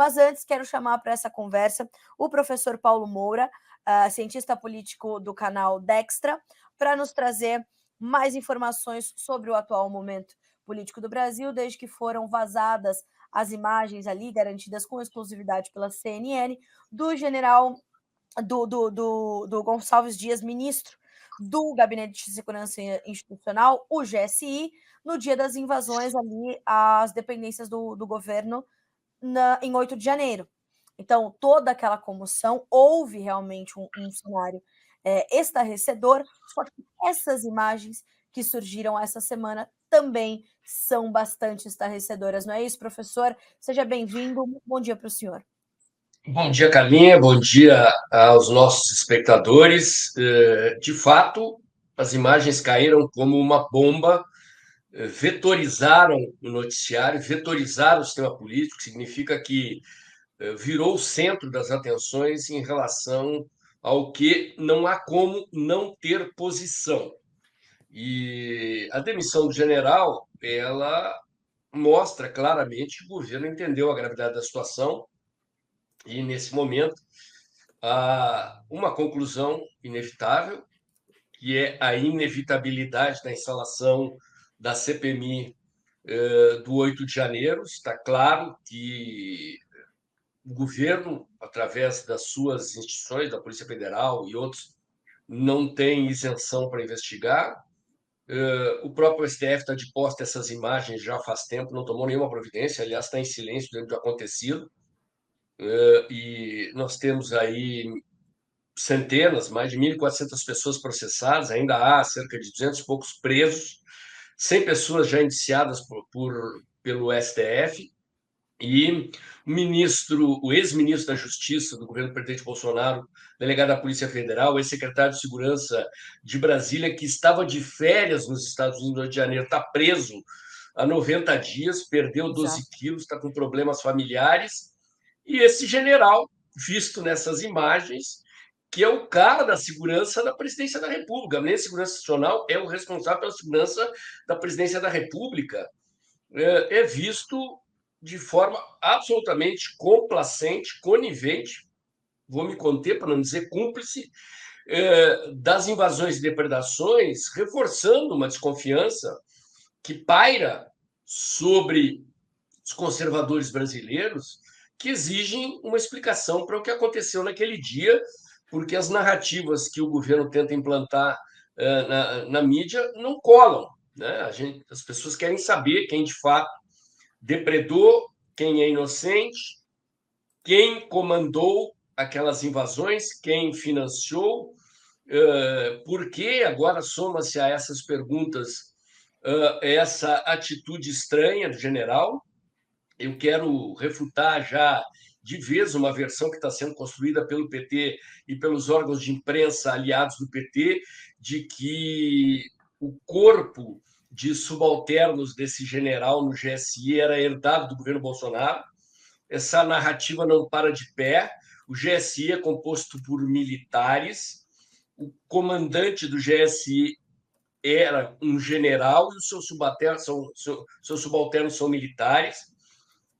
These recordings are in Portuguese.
Mas antes, quero chamar para essa conversa o professor Paulo Moura, cientista político do canal Dextra, para nos trazer mais informações sobre o atual momento político do Brasil, desde que foram vazadas as imagens ali, garantidas com exclusividade pela CNN, do general do Gonçalves Dias, ministro do Gabinete de Segurança Institucional, o GSI, no dia das invasões ali às dependências do governo em 8 de janeiro. Então, toda aquela comoção, houve realmente um cenário estarrecedor, só que essas imagens que surgiram essa semana também são bastante estarrecedoras, não é isso, professor? Seja bem-vindo, bom dia para o senhor. Bom dia, Carlinha, bom dia aos nossos espectadores. De fato, as imagens caíram como uma bomba, vetorizaram o noticiário, vetorizaram o sistema político, que significa que virou o centro das atenções em relação ao que não há como não ter posição. E a demissão do general, ela mostra claramente que o governo entendeu a gravidade da situação e, nesse momento, há uma conclusão inevitável, que é a inevitabilidade da instalação da CPMI do 8 de janeiro. Está claro que o governo, através das suas instituições, da Polícia Federal e outros, não tem isenção para investigar. O próprio STF está de posse dessas imagens já faz tempo, não tomou nenhuma providência, aliás, está em silêncio diante do acontecido. E nós temos aí centenas, mais de 1.400 pessoas processadas, ainda há cerca de 200 e poucos presos, 100 pessoas já indiciadas pelo STF, e o ex-ministro da Justiça do governo do presidente Bolsonaro, delegado da Polícia Federal, ex-secretário de Segurança de Brasília, que estava de férias nos Estados Unidos no Rio de Janeiro, está preso há 90 dias, perdeu 12 quilos, está com problemas familiares, e esse general, visto nessas imagens, que é o cara da segurança da presidência da República. O Gabinete de Segurança Nacional é o responsável pela segurança da presidência da República. É visto de forma absolutamente complacente, conivente, vou me conter para não dizer cúmplice, das invasões e depredações, reforçando uma desconfiança que paira sobre os conservadores brasileiros, que exigem uma explicação para o que aconteceu naquele dia, porque as narrativas que o governo tenta implantar na mídia não colam. Né? As pessoas querem saber quem de fato depredou, quem é inocente, quem comandou aquelas invasões, quem financiou, por que agora soma-se a essas perguntas essa atitude estranha do general. Eu quero refutar já de vez uma versão que está sendo construída pelo PT e pelos órgãos de imprensa aliados do PT, de que o corpo de subalternos desse general no GSI era herdado do governo Bolsonaro. Essa narrativa não para de pé. O GSI é composto por militares. O comandante do GSI era um general e os seus subalternos são militares.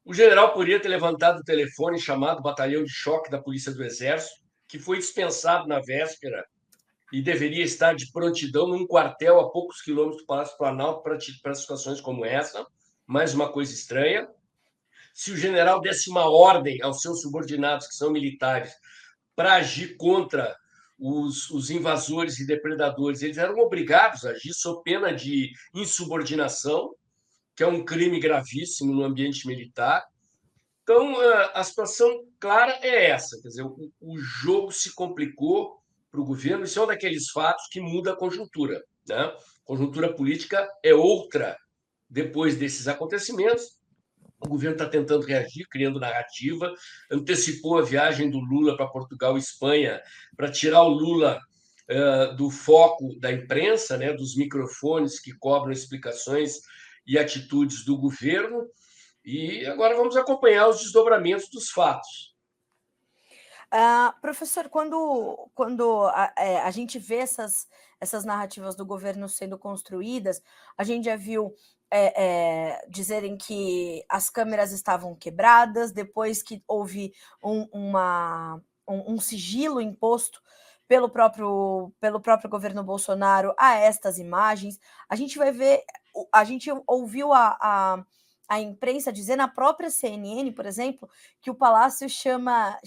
O general poderia ter levantado o telefone e chamado o batalhão de choque da Polícia do Exército, que foi dispensado na véspera e deveria estar de prontidão num quartel a poucos quilômetros do Palácio Planalto para situações como essa. Mais uma coisa estranha. Se o general desse uma ordem aos seus subordinados, que são militares, para agir contra os invasores e depredadores, eles eram obrigados a agir sob pena de insubordinação, que é um crime gravíssimo no ambiente militar. Então, a situação clara é essa, quer dizer, o jogo se complicou para o governo, isso é um daqueles fatos que muda a conjuntura. Né? A conjuntura política é outra depois desses acontecimentos. O governo está tentando reagir, criando narrativa, antecipou a viagem do Lula para Portugal e Espanha para tirar o Lula do foco da imprensa, né, dos microfones que cobram explicações e atitudes do governo. E agora vamos acompanhar os desdobramentos dos fatos. Professor, quando a gente vê essas narrativas do governo sendo construídas, a gente já viu dizerem que as câmeras estavam quebradas, depois que houve um sigilo imposto pelo próprio governo Bolsonaro a estas imagens. A gente vai ver, a gente ouviu a imprensa dizer na própria CNN, por exemplo, que o Palácio chama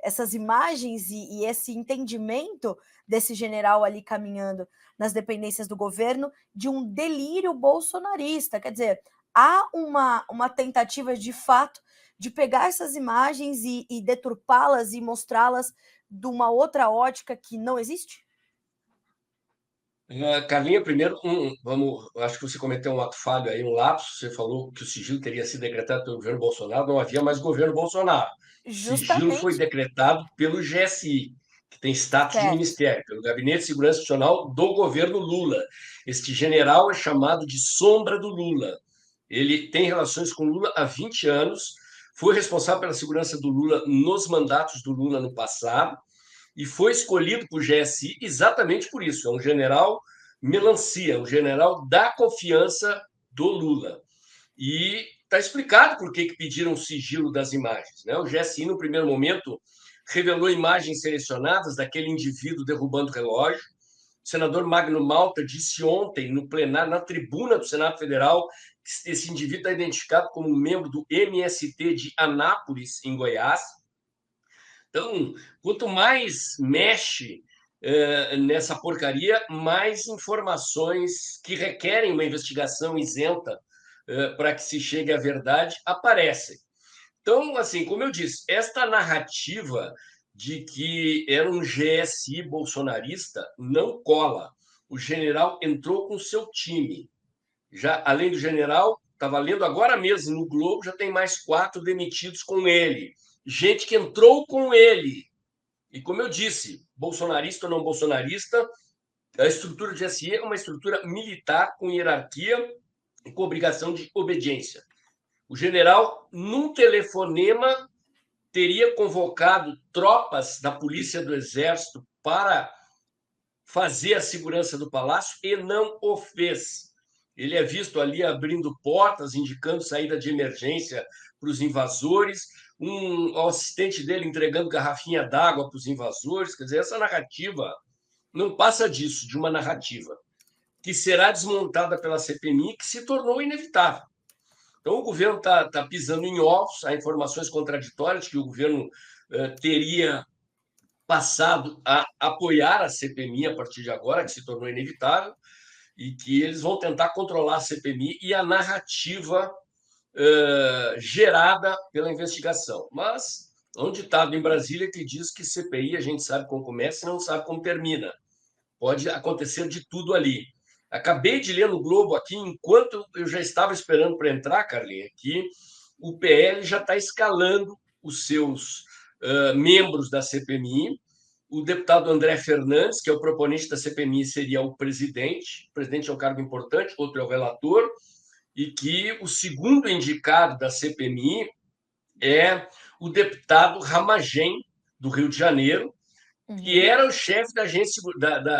essas imagens e esse entendimento desse general ali caminhando nas dependências do governo de um delírio bolsonarista. Quer dizer, há uma tentativa de fato de pegar essas imagens e deturpá-las e mostrá-las de uma outra ótica que não existe? Carlinha, primeiro, acho que você cometeu um ato falho aí, um lapso. Você falou que o sigilo teria sido decretado pelo governo Bolsonaro, não havia mais governo Bolsonaro. Sigilo foi Justamente. decretado pelo GSI, que tem status de Certo. ministério, pelo Gabinete de Segurança Nacional do governo Lula. Este general é chamado de sombra do Lula. Ele tem relações com Lula há 20 anos, foi responsável pela segurança do Lula nos mandatos do Lula no passado e foi escolhido por GSI exatamente por isso. É um general melancia, um general da confiança do Lula. E está explicado por que pediram o sigilo das imagens. Né? O GSI, no primeiro momento, revelou imagens selecionadas daquele indivíduo derrubando o relógio. O senador Magno Malta disse ontem, no plenário, na tribuna do Senado Federal, que esse indivíduo está identificado como membro do MST de Anápolis, em Goiás. Então, quanto mais mexe nessa porcaria, mais informações que requerem uma investigação isenta para que se chegue à verdade aparecem. Então, assim, como eu disse, esta narrativa de que era um GSI bolsonarista não cola. O general entrou com seu time. Já além do general, estava lendo agora mesmo no Globo, já tem mais 4 demitidos com ele. Gente que entrou com ele. E como eu disse, bolsonarista ou não bolsonarista, a estrutura de SE é uma estrutura militar com hierarquia e com obrigação de obediência. O general, num telefonema, teria convocado tropas da polícia do exército para fazer a segurança do palácio e não o fez. Ele é visto ali abrindo portas, indicando saída de emergência para os invasores, um assistente dele entregando garrafinha d'água para os invasores. Quer dizer, essa narrativa não passa disso, de uma narrativa que será desmontada pela CPMI, que se tornou inevitável. Então, o governo está pisando em ovos, há informações contraditórias que o governo teria passado a apoiar a CPMI a partir de agora, que se tornou inevitável, e que eles vão tentar controlar a CPMI e a narrativa gerada pela investigação. Mas há um ditado em Brasília que diz que CPI a gente sabe como começa e não sabe como termina. Pode acontecer de tudo ali. Acabei de ler no Globo aqui, enquanto eu já estava esperando para entrar, Carlinha, que o PL já está escalando os seus membros da CPMI. O deputado André Fernandes, que é o proponente da CPMI, seria o presidente. O presidente é um cargo importante, outro é o relator. E que o segundo indicado da CPMI é o deputado Ramagem, do Rio de Janeiro, que Uhum. era o chefe da agência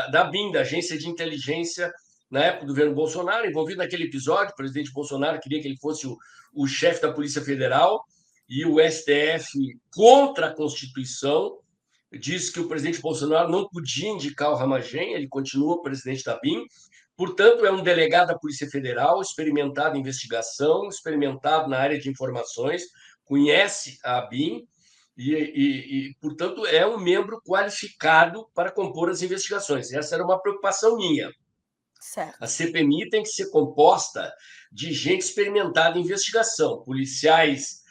da BIM, da Agência de Inteligência, na época do governo Bolsonaro, envolvido naquele episódio. O presidente Bolsonaro queria que ele fosse o chefe da Polícia Federal e o STF, contra a Constituição, disse que o presidente Bolsonaro não podia indicar o Ramagem, ele continua presidente da BIM. Portanto, é um delegado da Polícia Federal, experimentado em investigação, experimentado na área de informações, conhece a BIM portanto, é um membro qualificado para compor as investigações. Essa era uma preocupação minha. A Certo. CPMI tem que ser composta de gente experimentada em investigação, policiais,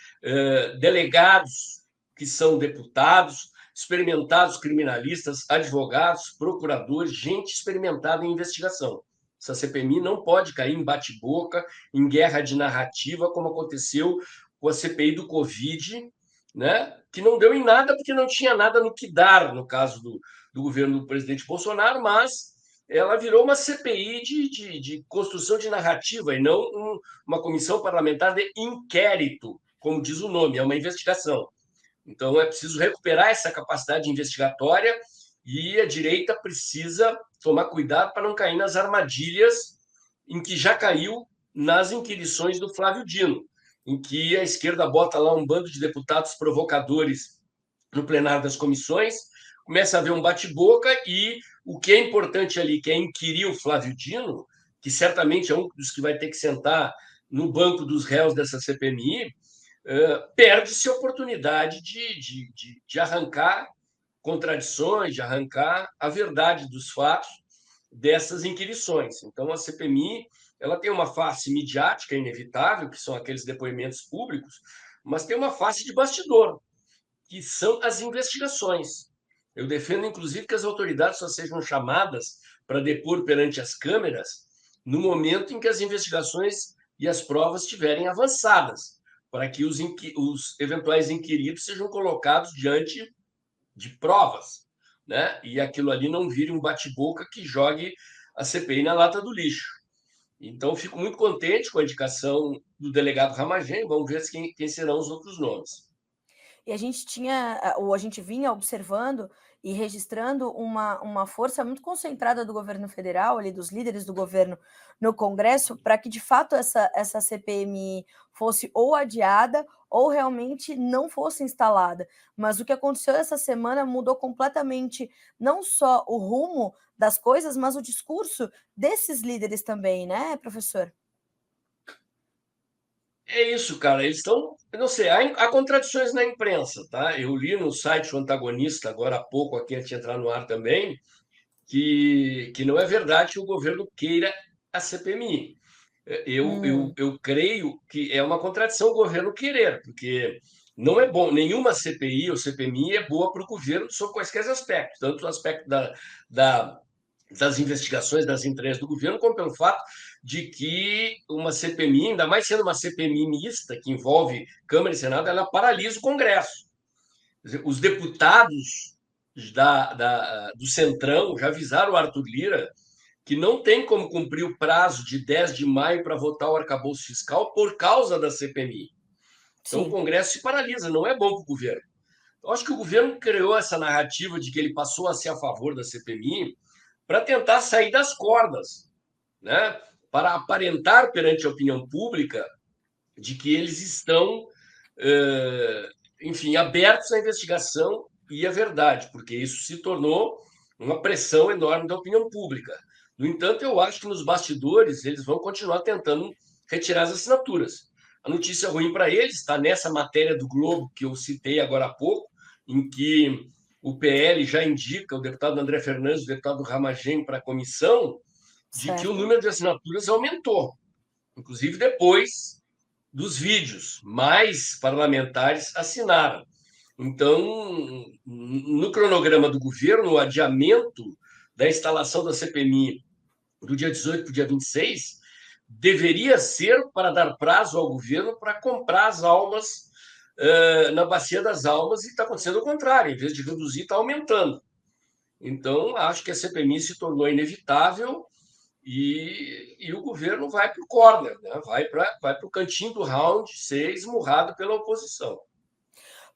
delegados que são deputados, experimentados criminalistas, advogados, procuradores, gente experimentada em investigação. Essa CPMI não pode cair em bate-boca, em guerra de narrativa, como aconteceu com a CPI do Covid, né? Que não deu em nada porque não tinha nada no que dar, no caso do governo do presidente Bolsonaro, mas ela virou uma CPI de construção de narrativa e não uma comissão parlamentar de inquérito, como diz o nome, é uma investigação. Então, é preciso recuperar essa capacidade investigatória e a direita precisa tomar cuidado para não cair nas armadilhas em que já caiu nas inquirições do Flávio Dino, em que a esquerda bota lá um bando de deputados provocadores no plenário das comissões, começa a haver um bate-boca e o que é importante ali, que é inquirir o Flávio Dino, que certamente é um dos que vai ter que sentar no banco dos réus dessa CPMI, perde-se a oportunidade de arrancar contradições, de arrancar a verdade dos fatos dessas inquirições. Então, a CPMI ela tem uma face midiática inevitável, que são aqueles depoimentos públicos, mas tem uma face de bastidor, que são as investigações. Eu defendo, inclusive, que as autoridades só sejam chamadas para depor perante as câmeras no momento em que as investigações e as provas estiverem avançadas, para que os eventuais inquiridos sejam colocados diante de provas, né? E aquilo ali não vire um bate-boca que jogue a CPI na lata do lixo. Então, fico muito contente com a indicação do delegado Ramagem. Vamos ver quem serão os outros nomes. E a gente tinha, ou a gente vinha observando e registrando uma força muito concentrada do governo federal, ali, dos líderes do governo no Congresso, para que de fato essa CPMI fosse ou adiada ou realmente não fosse instalada. Mas o que aconteceu essa semana mudou completamente não só o rumo das coisas, mas o discurso desses líderes também, né, professor? É isso, cara. Eles estão. Eu não sei, há contradições na imprensa, tá? Eu li no site O Antagonista, agora há pouco, aqui antes de entrar no ar também, que não é verdade que o governo queira a CPMI. Eu creio que é uma contradição o governo querer, porque não é bom, nenhuma CPI ou CPMI é boa para o governo sob quaisquer aspectos, tanto o aspecto da das investigações das entranhas do governo, como pelo fato de que uma CPMI, ainda mais sendo uma CPMI mista, que envolve Câmara e Senado, ela paralisa o Congresso. Os deputados do Centrão já avisaram o Arthur Lira que não tem como cumprir o prazo de 10 de maio para votar o arcabouço fiscal por causa da CPMI. Então, o Sim. Congresso se paralisa, não é bom para o governo. Eu acho que o governo criou essa narrativa de que ele passou a ser a favor da CPMI para tentar sair das cordas, né? Para aparentar perante a opinião pública de que eles estão, enfim, abertos à investigação e à verdade, porque isso se tornou uma pressão enorme da opinião pública. No entanto, eu acho que nos bastidores eles vão continuar tentando retirar as assinaturas. A notícia ruim para eles está nessa matéria do Globo que eu citei agora há pouco, em que o PL já indica o deputado André Fernandes, o deputado Ramagem para a comissão, de que o Certo. número de assinaturas aumentou, inclusive depois dos vídeos. Mais parlamentares assinaram. Então, no cronograma do governo, o adiamento da instalação da CPMI do dia 18 para o dia 26 deveria ser para dar prazo ao governo para comprar as almas na Bacia das Almas, e está acontecendo o contrário, em vez de reduzir, está aumentando. Então, acho que a CPMI se tornou inevitável e o governo vai para o corner, né? Vai o cantinho do round ser esmurrado pela oposição.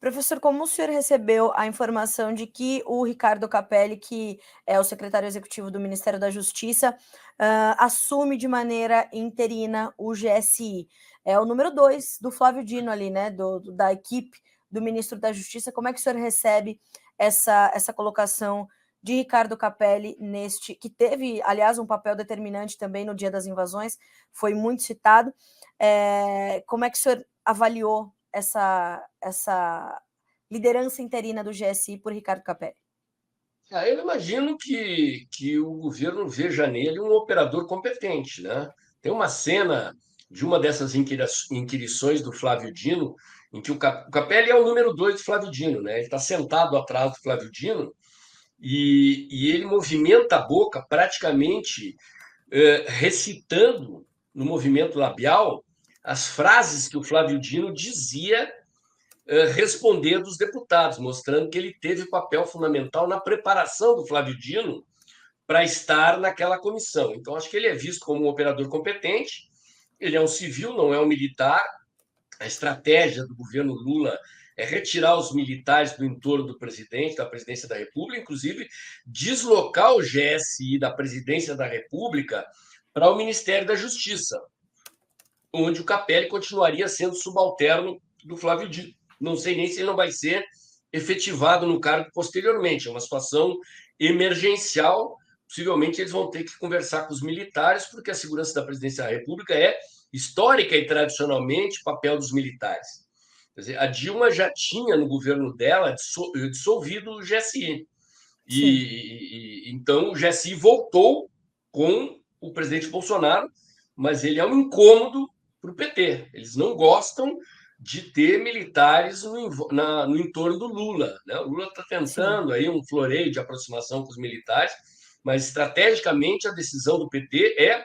Professor, como o senhor recebeu a informação de que o Ricardo Capelli, que é o secretário executivo do Ministério da Justiça, assume de maneira interina o GSI? É o número 2 do Flávio Dino ali, né, da equipe do ministro da Justiça. Como é que o senhor recebe essa colocação de Ricardo Capelli neste, que teve, aliás, um papel determinante também no dia das invasões, foi muito citado. Como é que o senhor avaliou essa liderança interina do GSI por Ricardo Capelli? Eu imagino que o governo veja nele um operador competente, né? Tem uma cena de uma dessas inquirições do Flávio Dino, em que o Capelli é o número 2 do Flávio Dino, né? Ele está sentado atrás do Flávio Dino e ele movimenta a boca praticamente recitando no movimento labial as frases que o Flávio Dino dizia responder dos deputados, mostrando que ele teve papel fundamental na preparação do Flávio Dino para estar naquela comissão. Então, acho que ele é visto como um operador competente, ele é um civil, não é um militar. A estratégia do governo Lula é retirar os militares do entorno do presidente, da presidência da República, inclusive deslocar o GSI da presidência da República para o Ministério da Justiça, onde o Capelli continuaria sendo subalterno do Flávio Dino. Não sei nem se ele não vai ser efetivado no cargo posteriormente. É uma situação emergencial. Possivelmente eles vão ter que conversar com os militares, porque a segurança da presidência da República é histórica e tradicionalmente papel dos militares. Quer dizer, a Dilma já tinha no governo dela dissolvido o GSI. Então o GSI voltou com o presidente Bolsonaro, mas ele é um incômodo para o PT. Eles não gostam de ter militares no entorno do Lula. Né? O Lula está tentando aí um floreio de aproximação com os militares, mas estrategicamente a decisão do PT é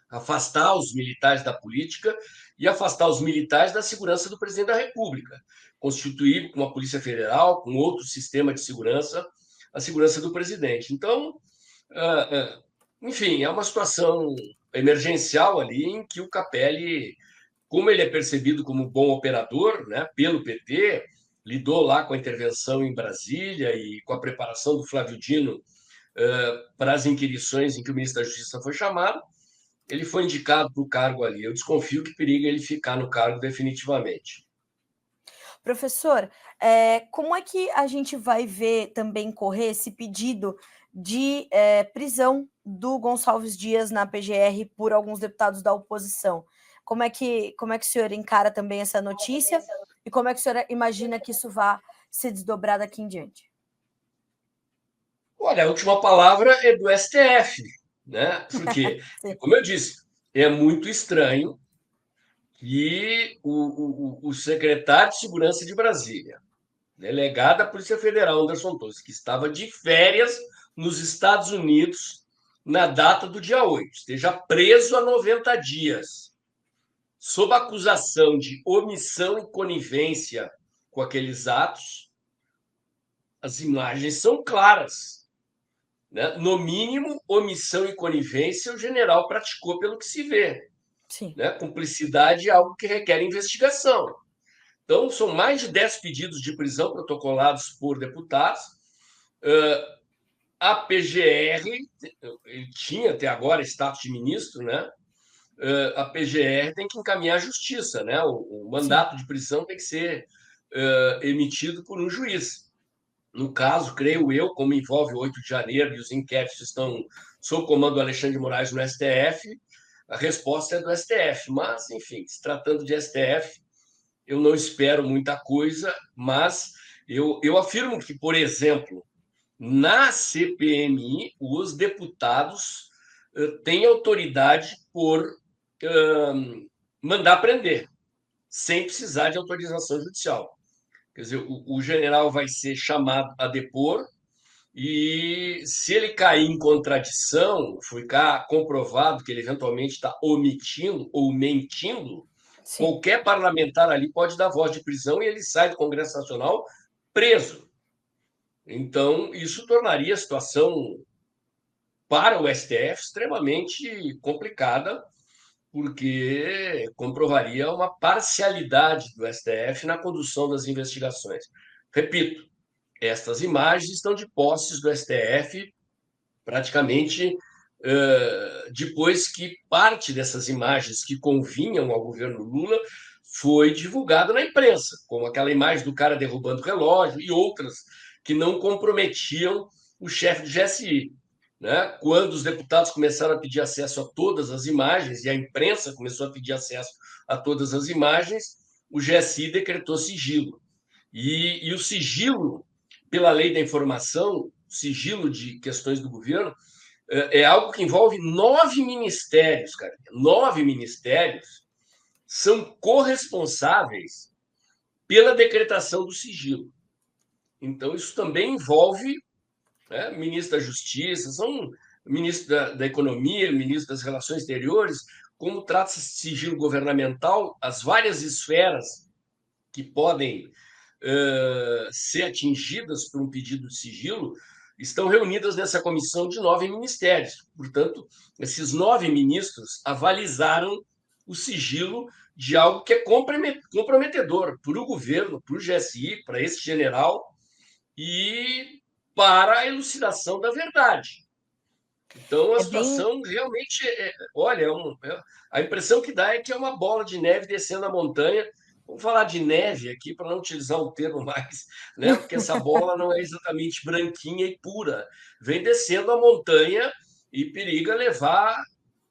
afastar os militares da política e afastar os militares da segurança do presidente da República, constituir com a Polícia Federal, com outro sistema de segurança, a segurança do presidente. Então, enfim, é uma situação emergencial ali em que o Capelli, como ele é percebido como bom operador, né, pelo PT, lidou lá com a intervenção em Brasília e com a preparação do Flávio Dino para as inquirições em que o ministro da Justiça foi chamado, ele foi indicado para o cargo ali. Eu desconfio que periga ele ficar no cargo definitivamente. Professor, como é que a gente vai ver também correr esse pedido de prisão do Gonçalves Dias na PGR por alguns deputados da oposição? Como é que o senhor encara também essa notícia e como é que o senhor imagina que isso vá se desdobrar daqui em diante? Olha, a última palavra é do STF, né? Porque, como eu disse, é muito estranho que o secretário de Segurança de Brasília, delegado da Polícia Federal, Anderson Torres, que estava de férias nos Estados Unidos na data do dia 8, esteja preso há 90 dias, sob acusação de omissão e conivência com aqueles atos. As imagens são claras. Né? No mínimo, omissão e conivência o general praticou pelo que se vê. Né? Cumplicidade é algo que requer investigação. Então, são mais de 10 pedidos de prisão protocolados por deputados. A PGR, ele tinha até agora status de ministro, né? A PGR tem que encaminhar à justiça, né? O mandato de prisão tem que ser emitido por um juiz. No caso, creio eu, como envolve o 8 de janeiro e os inquéritos estão sob o comando do Alexandre de Moraes no STF, a resposta é do STF. Mas, enfim, se tratando de STF, eu não espero muita coisa, mas eu afirmo que, por exemplo, na CPMI, os deputados têm autoridade por mandar prender, sem precisar de autorização judicial. Quer dizer, o general vai ser chamado a depor e, se ele cair em contradição, ficar comprovado que ele eventualmente está omitindo ou mentindo, qualquer parlamentar ali pode dar voz de prisão e ele sai do Congresso Nacional preso. Então, isso tornaria a situação para o STF extremamente complicada, porque comprovaria uma parcialidade do STF na condução das investigações. Repito, estas imagens estão de posses do STF praticamente depois que parte dessas imagens que convinham ao governo Lula foi divulgada na imprensa, como aquela imagem do cara derrubando o relógio e outras que não comprometiam o chefe do GSI. Né? Quando os deputados começaram a pedir acesso a todas as imagens e a imprensa começou a pedir acesso a todas as imagens, o GSI decretou sigilo. E o sigilo, pela lei da informação, sigilo de questões do governo, é algo que envolve 9 ministérios, cara. 9 ministérios são corresponsáveis pela decretação do sigilo. Então, isso também envolve ministro da Justiça, são ministro da Economia, ministro das Relações Exteriores, como trata-se de sigilo governamental, as várias esferas que podem ser atingidas por um pedido de sigilo estão reunidas nessa comissão de 9 ministérios. Portanto, esses 9 ministros avalizaram o sigilo de algo que é comprometedor para o governo, para o GSI, para esse general e para a elucidação da verdade. Então, a É bem situação realmente olha, a impressão que dá é que é uma bola de neve descendo a montanha. Vamos falar de neve aqui para não utilizar um termo mais, né? Porque essa bola não é exatamente branquinha e pura. Vem descendo a montanha e periga levar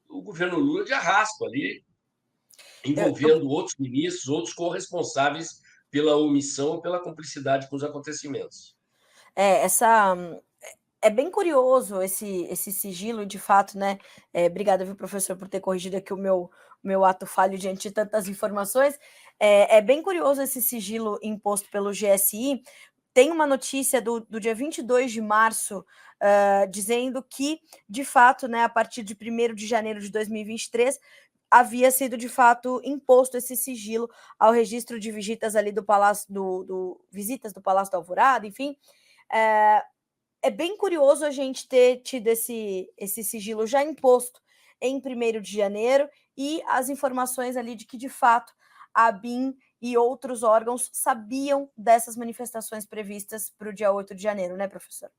o governo Lula de arrasto ali, eu envolvendo outros ministros, outros corresponsáveis pela omissão ou pela cumplicidade com os acontecimentos. é, essa é bem curioso esse sigilo, de fato, né? Obrigada, viu, professor, por ter corrigido aqui o meu ato falho diante de tantas informações. É bem curioso esse sigilo imposto pelo GSI. Tem uma notícia do dia 22 de março, dizendo que, de fato, né, a partir de 1º de janeiro de 2023, havia sido, de fato, imposto esse sigilo ao registro de visitas ali do Palácio visitas do Palácio da Alvorada, enfim. É, é bem curioso a gente ter tido esse sigilo já imposto em 1º de janeiro e as informações ali de que, de fato, a ABIN e outros órgãos sabiam dessas manifestações previstas para o dia 8 de janeiro, né, professor?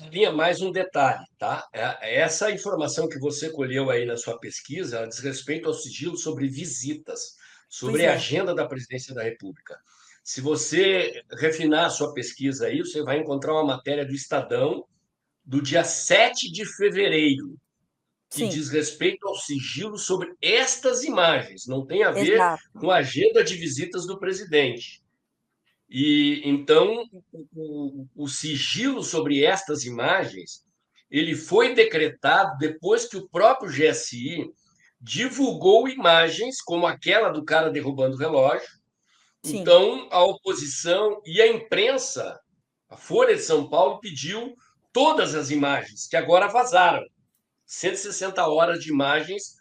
Vinha mais um detalhe, tá? Essa informação que você colheu aí na sua pesquisa, ela diz respeito ao sigilo sobre visitas, Pois sobre a é, agenda da Presidência da República. Se você refinar a sua pesquisa aí, você vai encontrar uma matéria do Estadão do dia 7 de fevereiro, que sim, diz respeito ao sigilo sobre estas imagens, não tem a ver exato, com a agenda de visitas do presidente. E então o sigilo sobre estas imagens ele foi decretado depois que o próprio GSI divulgou imagens como aquela do cara derrubando o relógio. sim, Então a oposição e a imprensa, a Folha de São Paulo pediu todas as imagens que agora vazaram, 160 horas de imagens.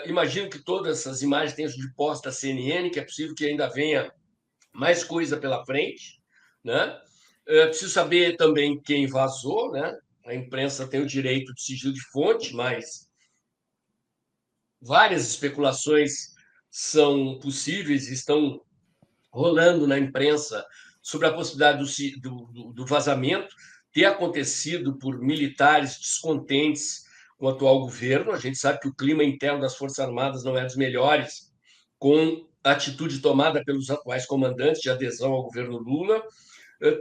Imagino que todas essas imagens tenham sido postas à CNN, que é possível que ainda venha mais coisa pela frente, né? Preciso saber também quem vazou, né? A imprensa tem o direito de sigilo de fonte, mas várias especulações são possíveis e estão rolando na imprensa sobre a possibilidade do vazamento ter acontecido por militares descontentes com o atual governo. A gente sabe que o clima interno das Forças Armadas não é dos melhores, com a atitude tomada pelos atuais comandantes de adesão ao governo Lula.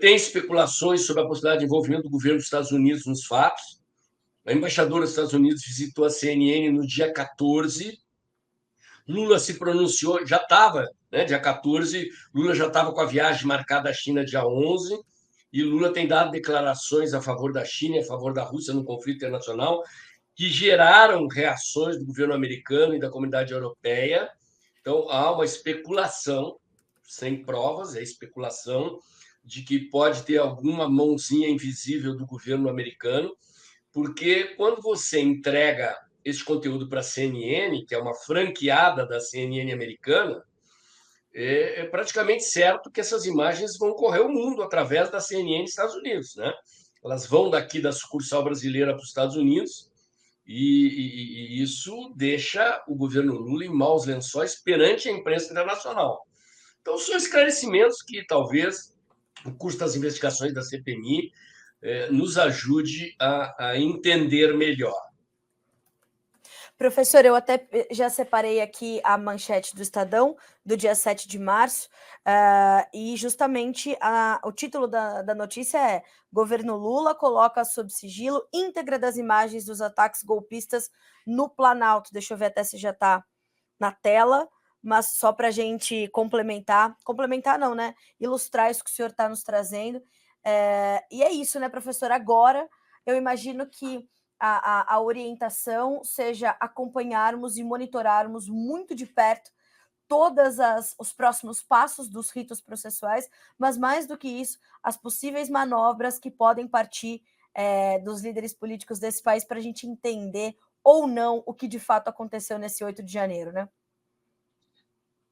Tem especulações sobre a possibilidade de envolvimento do governo dos Estados Unidos nos fatos. A embaixadora dos Estados Unidos visitou a CNN no dia 14. Lula se pronunciou, já estava, né, dia 14, Lula já estava com a viagem marcada à China dia 11, e Lula tem dado declarações a favor da China e a favor da Rússia no conflito internacional, que geraram reações do governo americano e da comunidade europeia. Então, há uma especulação, sem provas, é especulação, de que pode ter alguma mãozinha invisível do governo americano, porque quando você entrega esse conteúdo para a CNN, que é uma franqueada da CNN americana, é praticamente certo que essas imagens vão correr o mundo através da CNN dos Estados Unidos, né? Elas vão daqui da sucursal brasileira para os Estados Unidos e isso deixa o governo Lula em maus lençóis perante a imprensa internacional. Então, são esclarecimentos que talvez o curso das investigações da CPMI nos ajude a entender melhor. professor, eu até já separei aqui a manchete do Estadão, do dia 7 de março, e justamente o título da notícia é: Governo Lula coloca sob sigilo íntegra das imagens dos ataques golpistas no Planalto. Deixa eu ver até se já está na tela, mas só para a gente complementar não, né? Ilustrar isso que o senhor está nos trazendo. E é isso, né, professor? Agora, eu imagino que a orientação seja acompanharmos e monitorarmos muito de perto todos os próximos passos dos ritos processuais, mas mais do que isso, as possíveis manobras que podem partir dos líderes políticos desse país para a gente entender ou não o que de fato aconteceu nesse 8 de janeiro, né?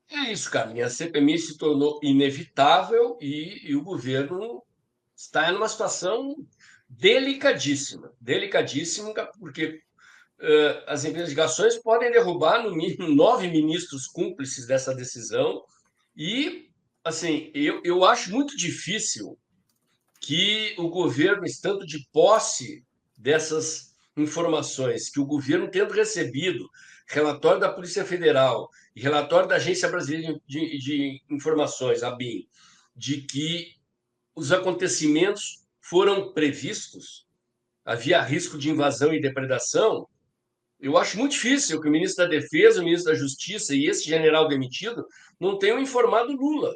É isso, Carlinhos. A CPMI se tornou inevitável e o governo está numa situação delicadíssima, delicadíssima, porque as investigações podem derrubar, no mínimo, 9 ministros cúmplices dessa decisão. E, assim, eu acho muito difícil que o governo, estando de posse dessas informações, que o governo tendo recebido relatório da Polícia Federal e relatório da Agência Brasileira de Informações, a BIM, de que os acontecimentos foram previstos, havia risco de invasão e depredação. Eu acho muito difícil que o ministro da Defesa, o ministro da Justiça e esse general demitido não tenham informado Lula.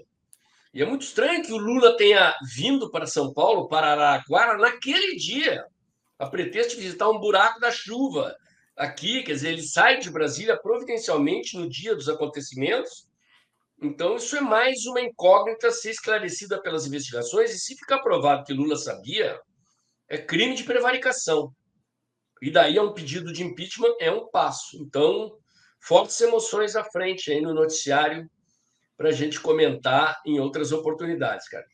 E é muito estranho que o Lula tenha vindo para São Paulo, para Araraquara, naquele dia, a pretexto de visitar um buraco da chuva aqui. Quer dizer, ele sai de Brasília providencialmente no dia dos acontecimentos. Então, isso é mais uma incógnita a ser esclarecida pelas investigações. E se ficar provado que Lula sabia, é crime de prevaricação. E daí a um pedido de impeachment é um passo. Então, fortes emoções à frente aí no noticiário para a gente comentar em outras oportunidades, cara.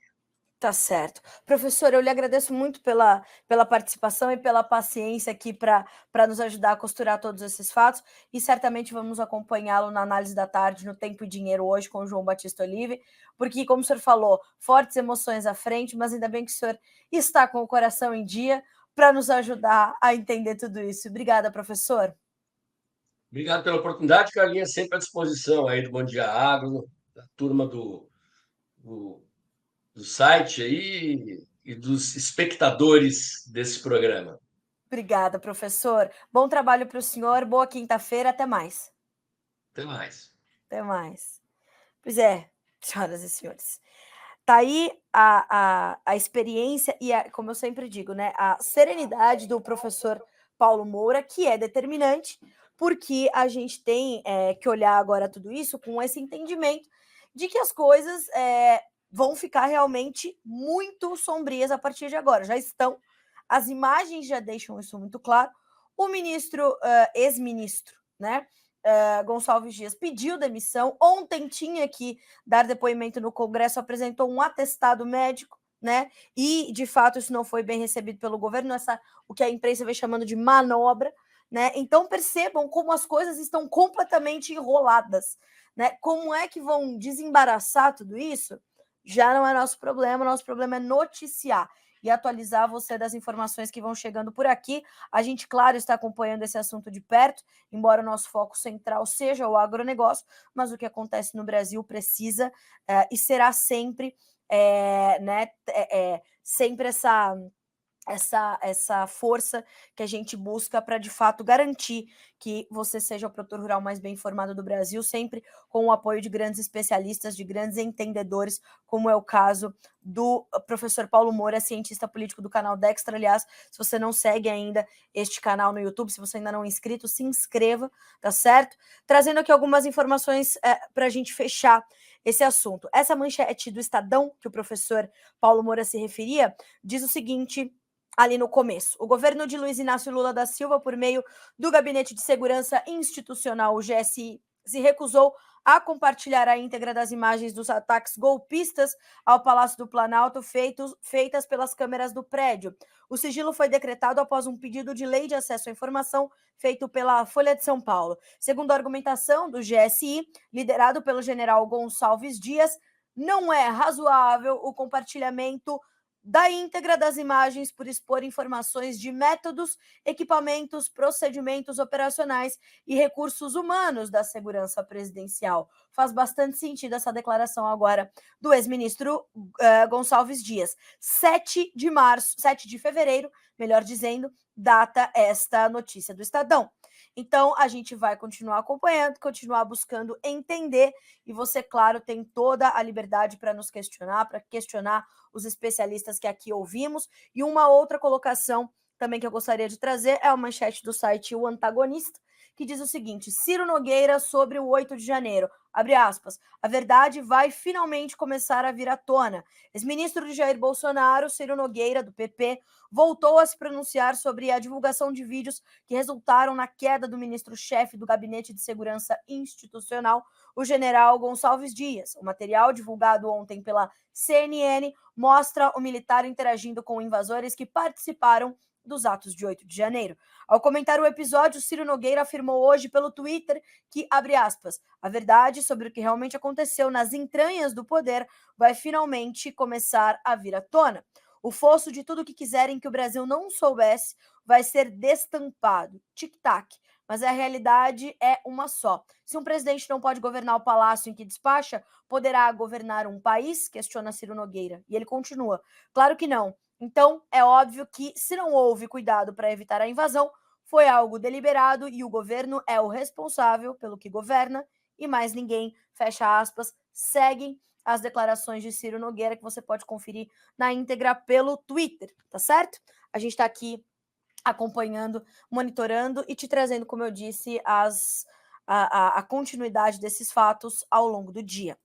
Tá certo. Professor, eu lhe agradeço muito pela participação e pela paciência aqui para nos ajudar a costurar todos esses fatos, e certamente vamos acompanhá-lo na análise da tarde, no Tempo e Dinheiro, hoje, com o João Batista Olive, porque, como o senhor falou, fortes emoções à frente, mas ainda bem que o senhor está com o coração em dia para nos ajudar a entender tudo isso. Obrigada, professor. Obrigado pela oportunidade, Carlinha, sempre à disposição aí do Bom Dia Agro, da turma do, do site aí e dos espectadores desse programa. Obrigada, professor. Bom trabalho para o senhor, boa quinta-feira, até mais. Até mais. Até mais. Pois é, senhoras e senhores. Tá aí a experiência e, como eu sempre digo, né, a serenidade do professor Paulo Moura, que é determinante, porque a gente tem que olhar agora tudo isso com esse entendimento de que as coisas vão ficar realmente muito sombrias a partir de agora. Já estão, as imagens já deixam isso muito claro. O ministro, ex-ministro, né, Gonçalves Dias, pediu demissão. Ontem tinha que dar depoimento no Congresso, apresentou um atestado médico, né? E, de fato, isso não foi bem recebido pelo governo, o que a imprensa vem chamando de manobra, né? Então, percebam como as coisas estão completamente enroladas, né? Como é que vão desembaraçar tudo isso? Já não é nosso problema é noticiar e atualizar você das informações que vão chegando por aqui. A gente, claro, está acompanhando esse assunto de perto, embora o nosso foco central seja o agronegócio, mas o que acontece no Brasil precisa e será sempre, sempre essa força que a gente busca para, de fato, garantir que você seja o produtor rural mais bem informado do Brasil, sempre com o apoio de grandes especialistas, de grandes entendedores, como é o caso do professor Paulo Moura, cientista político do canal Dextra. Aliás, se você não segue ainda este canal no YouTube, se você ainda não é inscrito, se inscreva, tá certo? Trazendo aqui algumas informações para a gente fechar esse assunto. Essa manchete do Estadão, que o professor Paulo Moura se referia, diz o seguinte: ali no começo, o governo de Luiz Inácio Lula da Silva, por meio do Gabinete de Segurança Institucional, o GSI, se recusou a compartilhar a íntegra das imagens dos ataques golpistas ao Palácio do Planalto feitas pelas câmeras do prédio. O sigilo foi decretado após um pedido de lei de acesso à informação feito pela Folha de São Paulo. Segundo a argumentação do GSI, liderado pelo general Gonçalves Dias, não é razoável o compartilhamento da íntegra das imagens por expor informações de métodos, equipamentos, procedimentos operacionais e recursos humanos da segurança presidencial. Faz bastante sentido essa declaração agora do ex-ministro Gonçalves Dias. 7 de fevereiro, melhor dizendo, data esta notícia do Estadão. Então, a gente vai continuar acompanhando, continuar buscando entender, e você, claro, tem toda a liberdade para nos questionar, para questionar os especialistas que aqui ouvimos. E uma outra colocação também que eu gostaria de trazer é a manchete do site O Antagonista, que diz o seguinte: Ciro Nogueira sobre o 8 de janeiro. Abre aspas. A verdade vai finalmente começar a vir à tona. Ex-ministro de Jair Bolsonaro, Ciro Nogueira, do PP, voltou a se pronunciar sobre a divulgação de vídeos que resultaram na queda do ministro-chefe do Gabinete de Segurança Institucional, o general Gonçalves Dias. O material divulgado ontem pela CNN mostra o militar interagindo com invasores que participaram dos atos de 8 de janeiro. Ao comentar o episódio, Ciro Nogueira afirmou hoje pelo Twitter que, abre aspas, a verdade sobre o que realmente aconteceu nas entranhas do poder vai finalmente começar a vir à tona. O fosso de tudo o que quiserem que o Brasil não soubesse vai ser destampado. Tic-tac. Mas a realidade é uma só. Se um presidente não pode governar o palácio em que despacha, poderá governar um país? Questiona Ciro Nogueira. E ele continua. Claro que não. Então, é óbvio que, se não houve cuidado para evitar a invasão, foi algo deliberado e o governo é o responsável pelo que governa e mais ninguém, fecha aspas, seguem as declarações de Ciro Nogueira, que você pode conferir na íntegra pelo Twitter, tá certo? A gente está aqui acompanhando, monitorando e te trazendo, como eu disse, a continuidade desses fatos ao longo do dia.